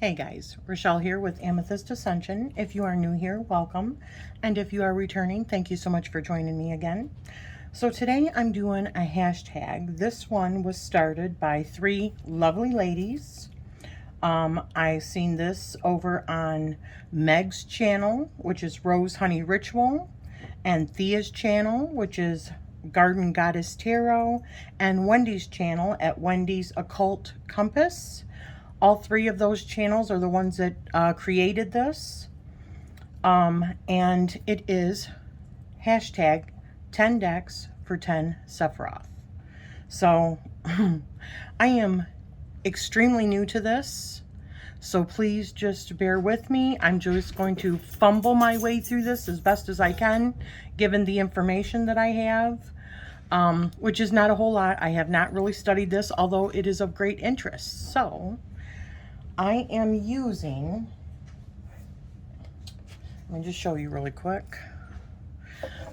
Hey guys, Rochelle here with Amethyst Ascension. If you are new here, welcome. And if you are returning, thank you so much for joining me again. So today I'm doing a hashtag. This one was started by three lovely ladies. I seen this over on Meg's channel, which is Rose Honey Ritual, and Theia's channel, which is Garden Goddess Tarot, and Wendy's channel at Wendy's Occult Compass. All three of those channels are the ones that created this. And it is hashtag 10 decks for 10 Sephiroth. So I am extremely new to this. So please just bear with me. I'm just going to fumble my way through this as best as I can, given the information that I have, which is not a whole lot. I have not really studied this, although it is of great interest. So I am using, let me just show you really quick.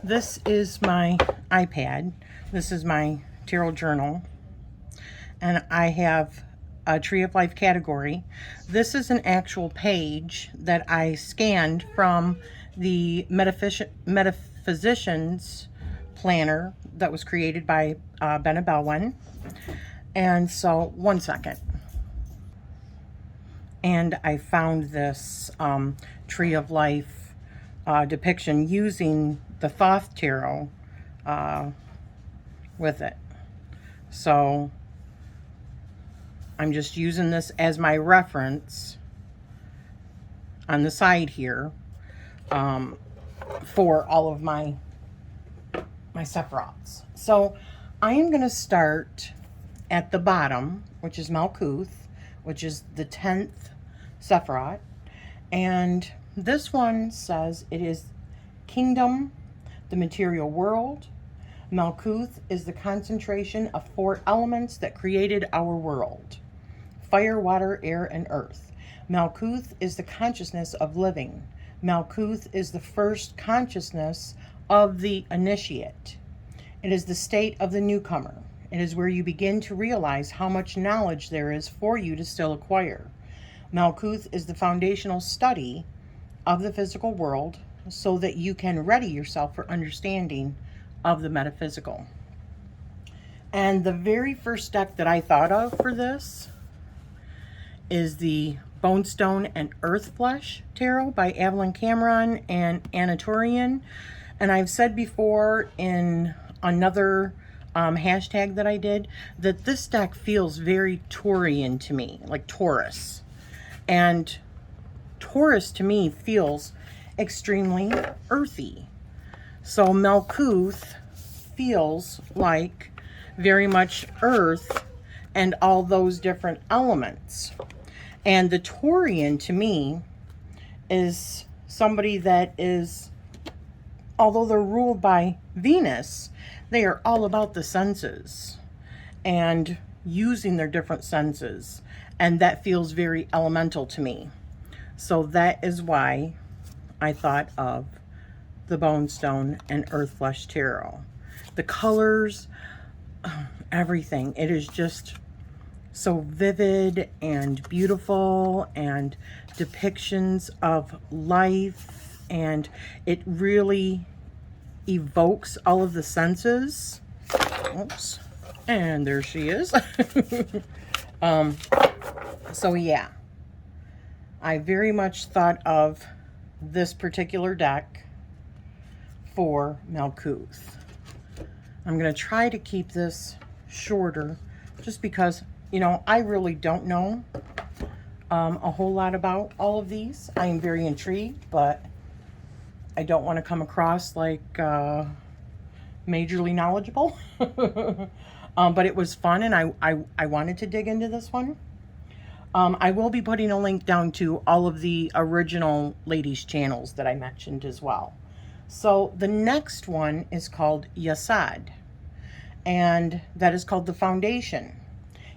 This is my iPad. This is my tarot journal. And I have a Tree of Life category. This is an actual page that I scanned from the Metaphysician's planner that was created by Binah. And so, one second. And I found this Tree of Life depiction using the Thoth Tarot with it. So I'm just using this as my reference on the side here for all of my Sephiroths. So I am going to start at the bottom, which is Malkuth, which is the 10th Sephiroth. And this one says it is kingdom, the material world. Malkuth is the concentration of 4 elements that created our world: fire, water, air, and earth. Malkuth is the consciousness of living. Malkuth is the first consciousness of the initiate. It is the state of the newcomer. It is where you begin to realize how much knowledge there is for you to still acquire. Malkuth is the foundational study of the physical world so that you can ready yourself for understanding of the metaphysical. And the very first deck that I thought of for this is the Bonestone and Earthflesh Tarot by Evelyn Cameron and Anatorian. And I've said before in another hashtag that I did that this deck feels very Taurian to me, like Taurus. And Taurus to me feels extremely earthy. So Malkuth feels like very much earth and all those different elements. And the Taurian to me is somebody that is, although they're ruled by Venus, they are all about the senses and using their different senses. And that feels very elemental to me. So that is why I thought of the Bonestone and Earthflesh Tarot. The colors, everything. It is just so vivid and beautiful, and depictions of life, and it really evokes all of the senses. Oops. And there she is. So yeah, I very much thought of this particular deck for Malkuth. I'm going to try to keep this shorter just because, you know, I really don't know a whole lot about all of these. I am very intrigued, but I don't want to come across like majorly knowledgeable. But it was fun, and I wanted to dig into this one. I will be putting a link down to all of the original ladies' channels that I mentioned as well. So the next one is called Yesod, and that is called the foundation.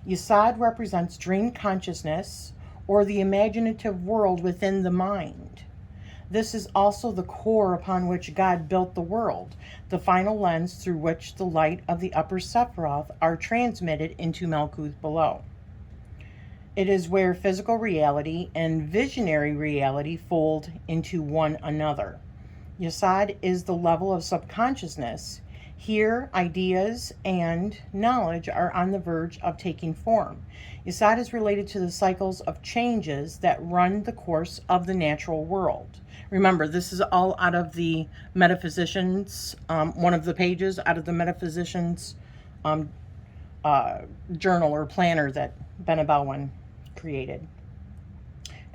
Yesod represents dream consciousness, or the imaginative world within the mind. This is also the core upon which God built the world, the final lens through which the light of the upper Sephiroth are transmitted into Malkuth below. It is where physical reality and visionary reality fold into one another. Yesod is the level of subconsciousness. Here, ideas and knowledge are on the verge of taking form. Yesod is related to the cycles of changes that run the course of the natural world. Remember, this is all out of the Metaphysicians, one of the pages out of the Metaphysicians journal or planner that Binah Bowman created.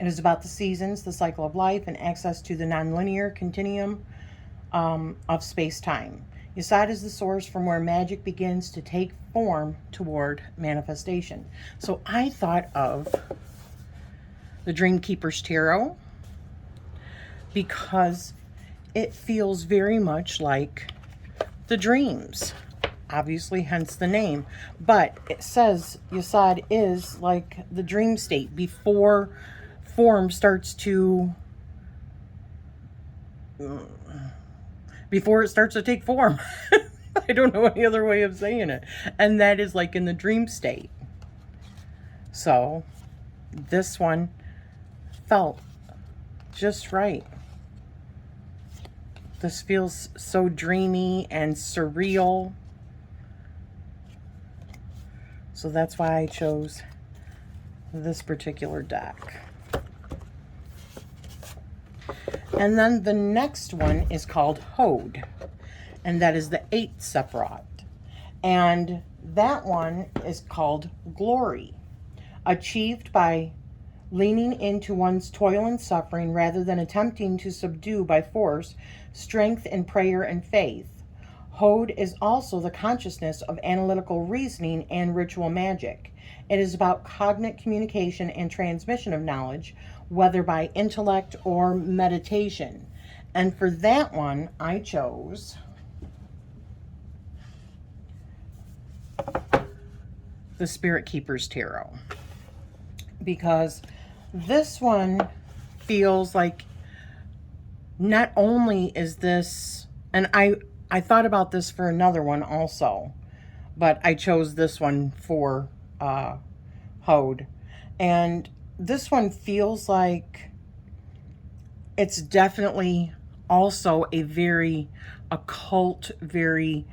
It is about the seasons, the cycle of life, and access to the nonlinear continuum of space-time. Yesod is the source from where magic begins to take form toward manifestation. So I thought of the Dreamkeepers Tarot because it feels very much like the dreams. Obviously, hence the name. But it says Yesod is like the dream state before form starts to... before it starts to take form. I don't know any other way of saying it. And that is like in the dream state. So, this one felt just right. This feels so dreamy and surreal. So that's why I chose this particular deck. And then the next one is called Hod, and that is the 8th Sephiroth. And that one is called Glory, achieved by leaning into one's toil and suffering rather than attempting to subdue by force, strength in prayer and faith. Hod is also the consciousness of analytical reasoning and ritual magic. It is about cognate communication and transmission of knowledge, whether by intellect or meditation. And for that one, I chose the Spirit Keepers Tarot, because this one feels like not only is this, and I thought about this for another one also, but I chose this one for Hod. And this one feels like it's definitely also a very occult, very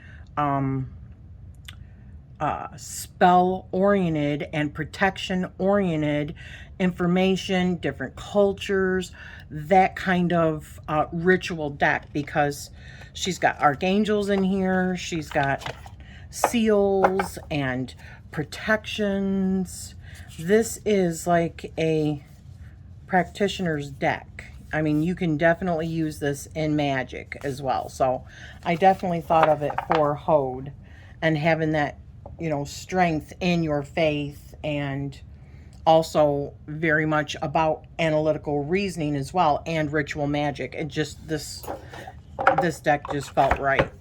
spell-oriented and protection-oriented information, different cultures, that kind of ritual deck, because she's got archangels in here, she's got seals and protections. This is like a practitioner's deck. I mean, you can definitely use this in magic as well. So I definitely thought of it for Hod, and having that, you know, strength in your faith, and also very much about analytical reasoning as well, and ritual magic. And just this deck just felt right.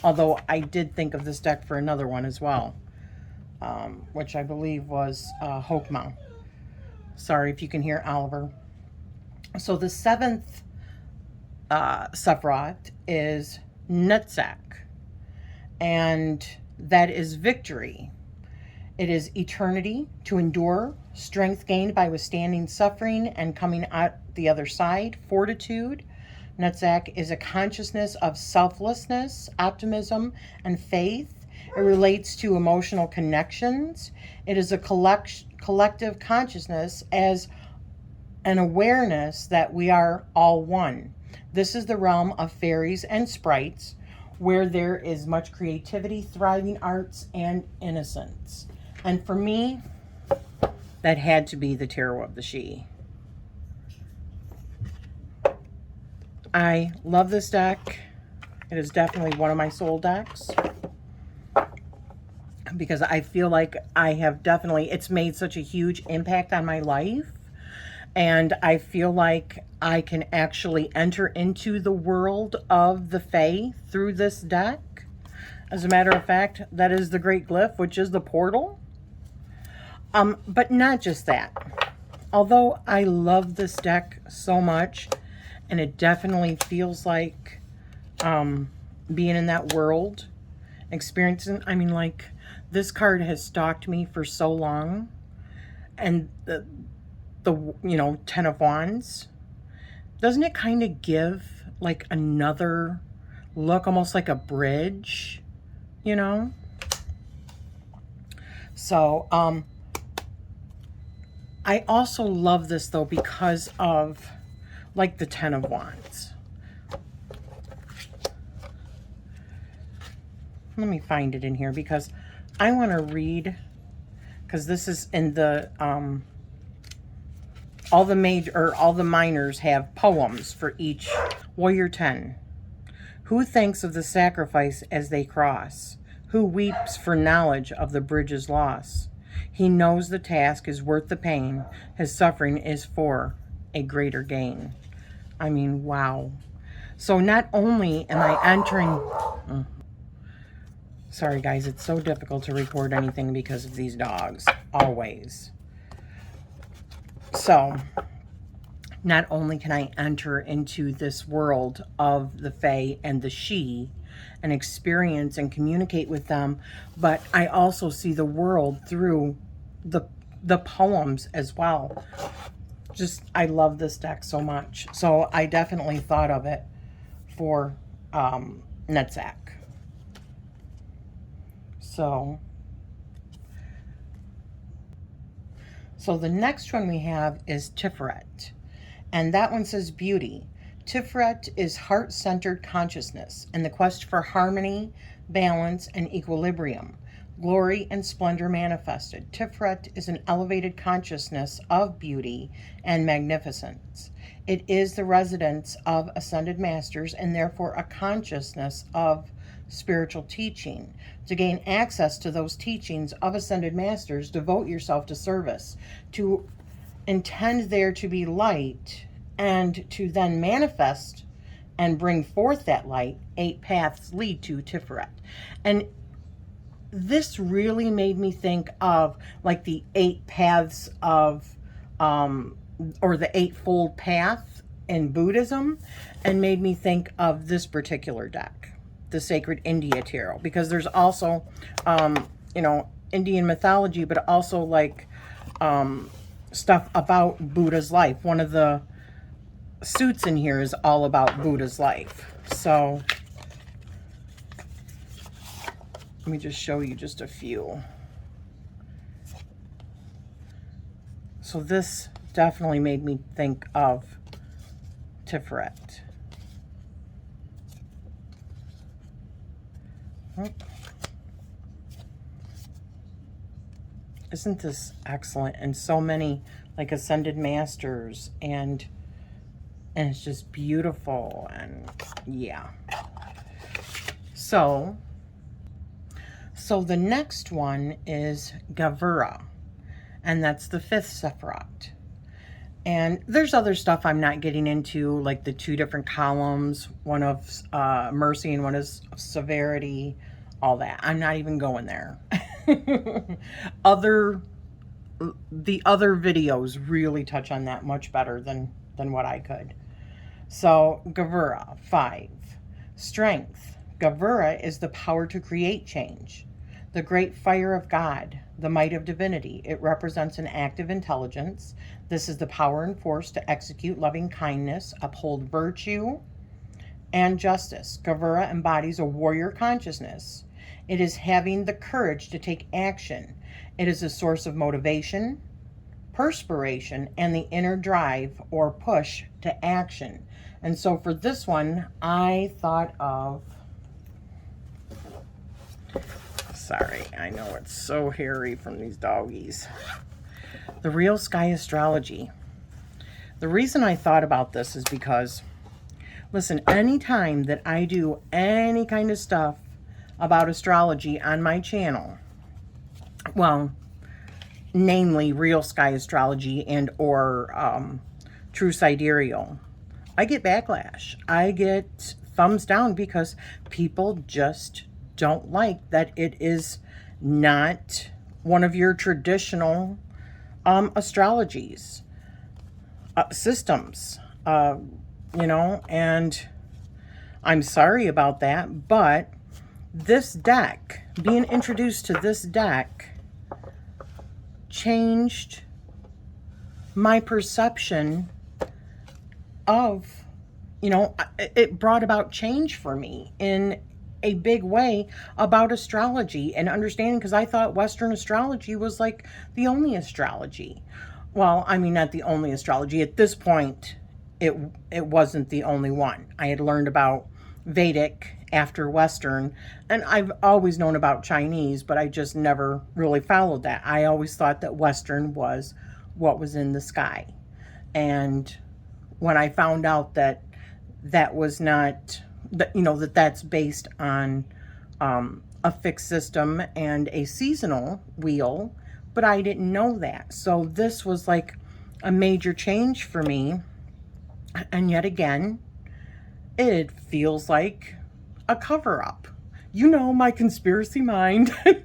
Although I did think of this deck for another one as well, which I believe was Chokmah. Sorry if you can hear Oliver. So the 7th Sephiroth is Netzach, and that is victory. It is eternity, to endure, strength gained by withstanding suffering and coming out the other side, fortitude. Netzach is a consciousness of selflessness, optimism, and faith. It relates to emotional connections. It is a collective consciousness as an awareness that we are all one. This is the realm of fairies and sprites, where there is much creativity, thriving arts, and innocence. And for me, that had to be the Tarot of the Sidhe. I love this deck. It is definitely one of my soul decks, because I feel like I have definitely, it's made such a huge impact on my life. And I feel like I can actually enter into the world of the Fae through this deck. As a matter of fact, that is the Great Glyph, which is the portal. But not just that. Although I love this deck so much, and it definitely feels like being in that world, experiencing, I mean, like, This card has stalked me for so long. And the Ten of Wands, doesn't it kind of give like another look, almost like a bridge, you know? So, I also love this though because of like the Ten of Wands. Let me find it in here because I want to read, because this is in the all the minors have poems for each. Warrior 10. Who thinks of the sacrifice as they cross? Who weeps for knowledge of the bridge's loss? He knows the task is worth the pain. His suffering is for a greater gain. I mean, wow. So not only am I entering... Sorry, guys. It's so difficult to record anything because of these dogs. Always. So, not only can I enter into this world of the Fae and the She and experience and communicate with them, but I also see the world through the poems as well. Just, I love this deck so much. So I definitely thought of it for Netzach. So the next one we have is Tiferet. And that one says beauty. Tiferet is heart-centered consciousness and the quest for harmony, balance, and equilibrium. Glory and splendor manifested. Tiferet is an elevated consciousness of beauty and magnificence. It is the residence of ascended masters and therefore a consciousness of spiritual teaching. To gain access to those teachings of ascended masters, devote yourself to service, to intend there to be light, and to then manifest and bring forth that light. 8 paths lead to Tiferet. And this really made me think of like the 8 paths of, or the 8-fold path in Buddhism, and made me think of this particular deck, the Sacred India Tarot, because there's also, Indian mythology, but also like stuff about Buddha's life. One of the suits in here is all about Buddha's life. So let me just show you just a few. So this definitely made me think of Tiferet. Isn't this excellent? And so many like ascended masters, and it's just beautiful. And yeah. So the next one is Gevarah, and that's the 5th Sephiroth. And there's other stuff I'm not getting into, like the 2 different columns, one of mercy and one is severity, all that. I'm not even going there. The other videos really touch on that much better than what I could. So Gevarah, 5. Strength. Gevarah is the power to create change. The great fire of God, the might of divinity. It represents an active intelligence. This is the power and force to execute loving kindness, uphold virtue, and justice. Gevarah embodies a warrior consciousness. It is having the courage to take action. It is a source of motivation, perspiration, and the inner drive or push to action. And so for this one, I thought of... Sorry, I know it's so hairy from these doggies. The Real Sky Astrology. The reason I thought about this is because, listen, anytime that I do any kind of stuff about astrology on my channel, well, namely Real Sky Astrology and or True Sidereal, I get backlash. I get thumbs down because people just don't like that it is not one of your traditional astrologies, systems, and I'm sorry about that, but this deck, being introduced to this deck, changed my perception of, you know, it brought about change for me in a big way about astrology and understanding, because I thought Western astrology was like the only astrology. Well, I mean, not the only astrology. At this point, it wasn't the only one. I had learned about Vedic after Western, and I've always known about Chinese, but I just never really followed that. I always thought that Western was what was in the sky. And when I found out that that was not, that, you know, that that's based on a fixed system and a seasonal wheel, but I didn't know that. So this was like a major change for me. And yet again, it feels like a cover-up. You know, my conspiracy mind. I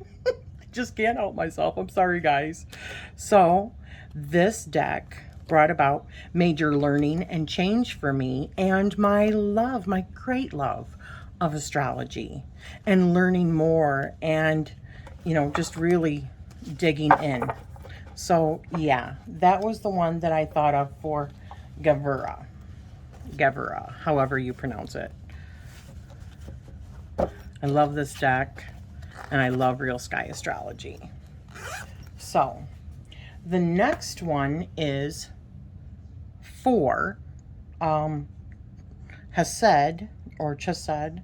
just can't help myself. I'm sorry, guys. So this deck brought about major learning and change for me, and my love, my great love of astrology, and learning more, and, you know, just really digging in. So yeah, that was the one that I thought of for Gevarah. Gevarah, however you pronounce it. I love this deck, and I love Real Sky Astrology. So the next one is for Hesed, or Chesad.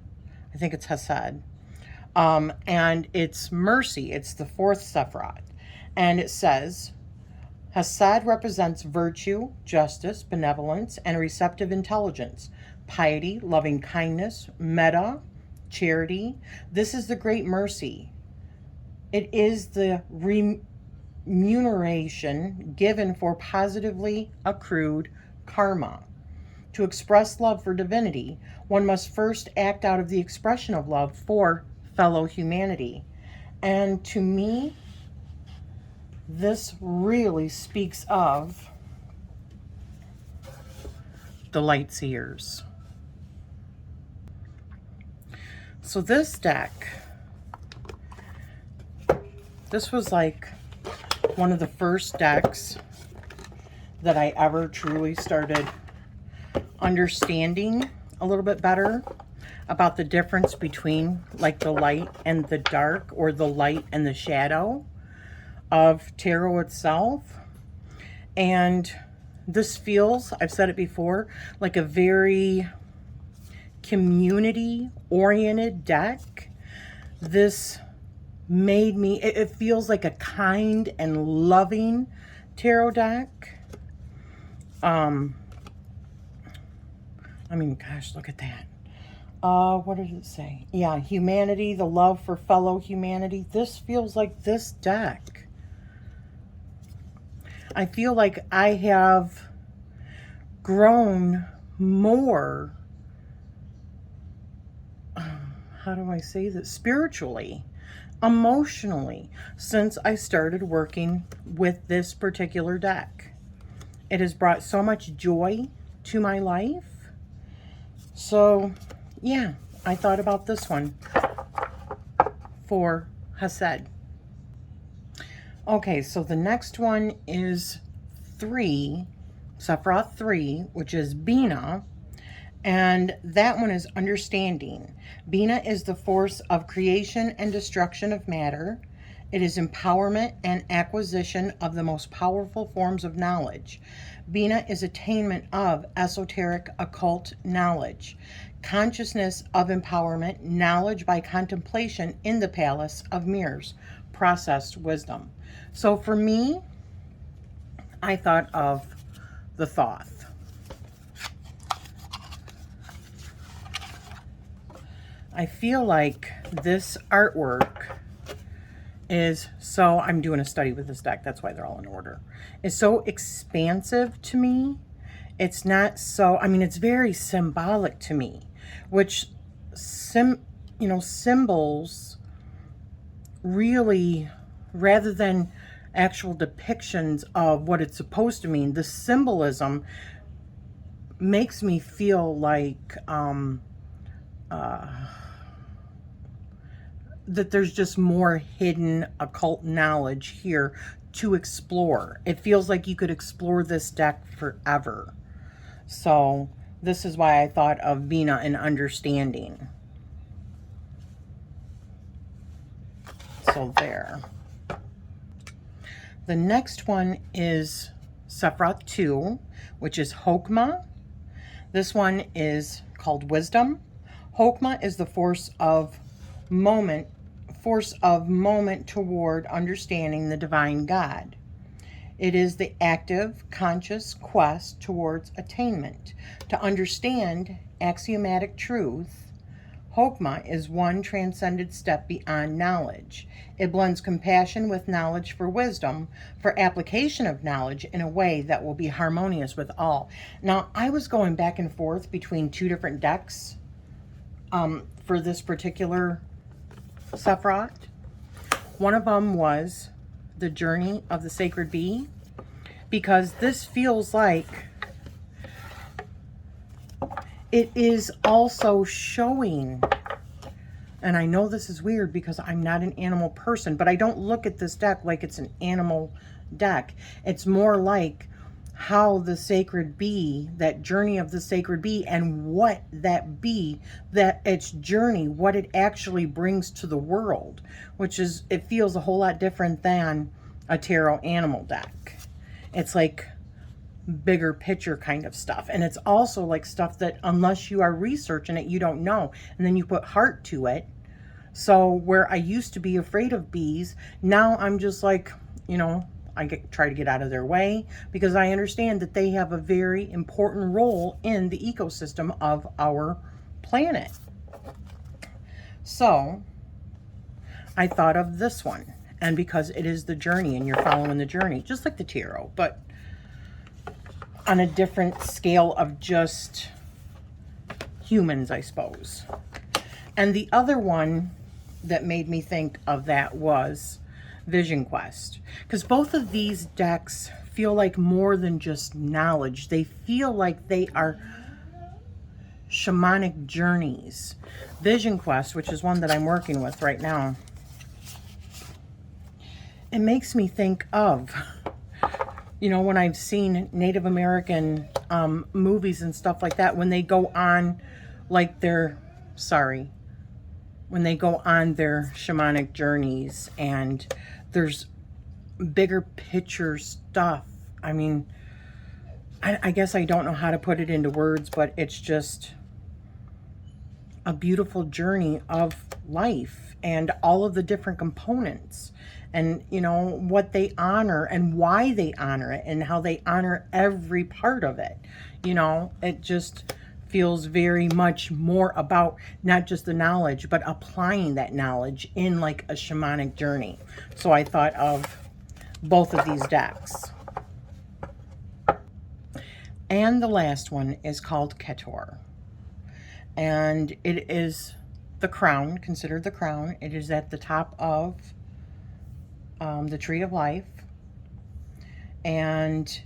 I think it's Hesed. And it's mercy. It's the fourth Sephiroth. And it says, Hesed represents virtue, justice, benevolence, and receptive intelligence, piety, loving kindness, metta, charity. This is the great mercy. It is the remuneration given for positively accrued karma. To express love for divinity, one must first act out of the expression of love for fellow humanity. And to me, this really speaks of the light seers. So this deck, this was like one of the first decks that I ever truly started understanding a little bit better about the difference between like the light and the dark, or the light and the shadow of tarot itself. And this feels, I've said it before, like a very community oriented deck. This made me, it feels like a kind and loving tarot deck. I mean, gosh, look at that. What did it say? Yeah, humanity, the love for fellow humanity. This feels like this deck. I feel like I have grown more, how do I say this? Spiritually, emotionally, since I started working with this particular deck. It has brought so much joy to my life. So, yeah, I thought about this one for Hesed. Okay, so the next one is 3, Sephiroth 3, which is Binah, and that one is understanding. Binah is the force of creation and destruction of matter. It is empowerment and acquisition of the most powerful forms of knowledge. Binah is attainment of esoteric occult knowledge, consciousness of empowerment, knowledge by contemplation in the palace of mirrors, processed wisdom. So for me, I thought of the Thoth. I feel like this artwork is so, I'm doing a study with this deck, that's why they're all in order. It's so expansive to me. It's not so, I mean, it's very symbolic to me, which symbols really, rather than actual depictions of what it's supposed to mean, the symbolism makes me feel like that there's just more hidden occult knowledge here to explore. It feels like you could explore this deck forever. So this is why I thought of Binah and understanding. So there. The next one is Sephiroth 2, which is Chokmah. This one is called Wisdom. Chokmah is the force of moment toward understanding the divine God. It is the active, conscious quest towards attainment. To understand axiomatic truth, Chokmah is one transcended step beyond knowledge. It blends compassion with knowledge for wisdom, for application of knowledge in a way that will be harmonious with all. Now, I was going back and forth between two different decks for this particular Sephiroth. One of them was the Journey of the Sacred Bee, because this feels like it is also showing, and I know this is weird because I'm not an animal person, but I don't look at this deck like it's an animal deck. It's more like how the sacred bee, that journey of the sacred bee, and what that bee, that its journey, what it actually brings to the world, which is, it feels a whole lot different than a tarot animal deck. It's like bigger picture kind of stuff, and it's also like stuff that unless you are researching it, you don't know, and then you put heart to it. So where I used to be afraid of bees, now I'm just like, you know, try to get out of their way, because I understand that they have a very important role in the ecosystem of our planet. So I thought of this one, and because it is the journey and you're following the journey, just like the tarot, but on a different scale of just humans, I suppose. And the other one that made me think of that was Vision Quest, because both of these decks feel like more than just knowledge. They feel like they are shamanic journeys. Vision Quest, which is one that I'm working with right now, it makes me think of, you know, when I've seen Native American movies and stuff like that, when they go on like when they go on their shamanic journeys, and there's bigger picture stuff. I mean, I guess I don't know how to put it into words, but it's just a beautiful journey of life and all of the different components, and you know what they honor and why they honor it and how they honor every part of it. You know, it just feels very much more about not just the knowledge, but applying that knowledge in like a shamanic journey. So I thought of both of these decks. And the last one is called Keter. And it is the crown, considered the crown. It is at the top of the Tree of Life. And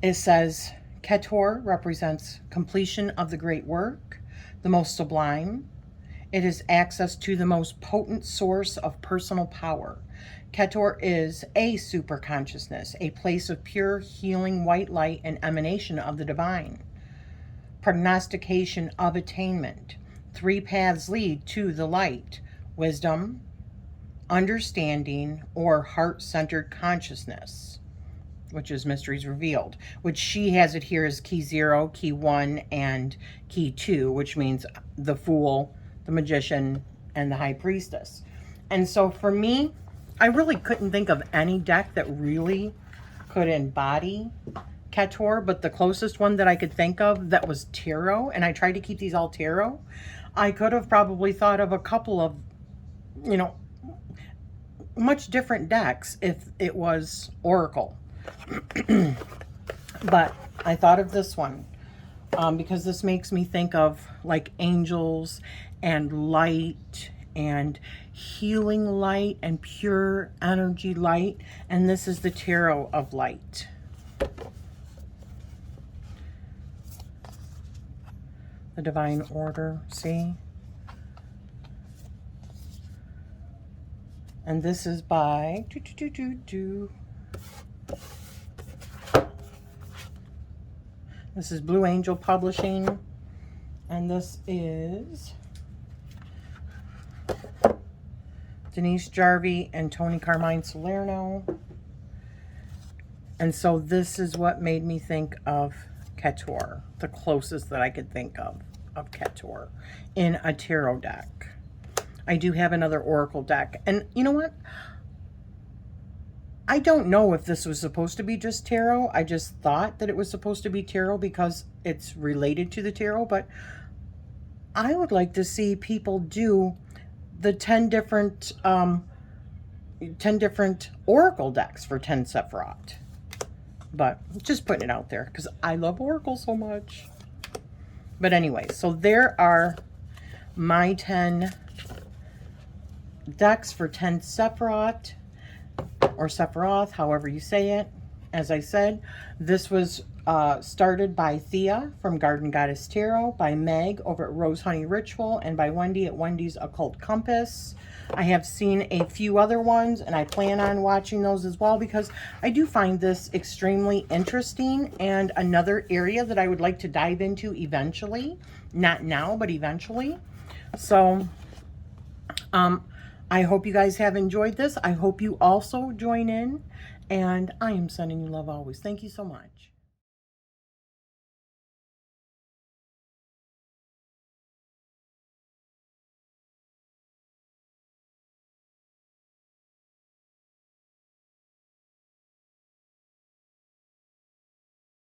it says, Keter represents completion of the great work, the most sublime. It is access to the most potent source of personal power. Keter is a super consciousness, a place of pure healing white light and emanation of the divine. Prognostication of attainment. 3 paths lead to the light: wisdom, understanding, or heart-centered consciousness, which is mysteries revealed, which she has it here as key 0, key 1, and key 2, which means the Fool, the Magician, and the High Priestess. And so for me, I really couldn't think of any deck that really could embody Keter, but the closest one that I could think of that was tarot, and I tried to keep these all tarot, I could have probably thought of a couple of, you know, much different decks if it was Oracle. But I thought of this one because this makes me think of like angels and light and healing light and pure energy light, and this is the tarot of light. The divine order, see? And this is by this is Blue Angel Publishing, and this is Denise Jarvie and Tony Carmine Salerno. And so this is what made me think of Keter, the closest that I could think of Keter in a tarot deck. I do have another oracle deck, and you know what? I don't know if this was supposed to be just tarot. I just thought that it was supposed to be tarot because it's related to the tarot, but I would like to see people do the 10 different oracle decks for 10 Sephiroth. But just putting it out there because I love oracle so much. But anyway, so there are my 10 decks for 10 Sephiroth, or Sephiroth, however you say it. As I said, this was started by Theia from Garden Goddess Tarot, by Meg over at Rose Honey Ritual, and by Wendy at Wendy's Occult Compass. I have seen a few other ones, and I plan on watching those as well because I do find this extremely interesting and another area that I would like to dive into eventually. Not now, but eventually. So, I hope you guys have enjoyed this. I hope you also join in, and I am sending you love always. Thank you so much.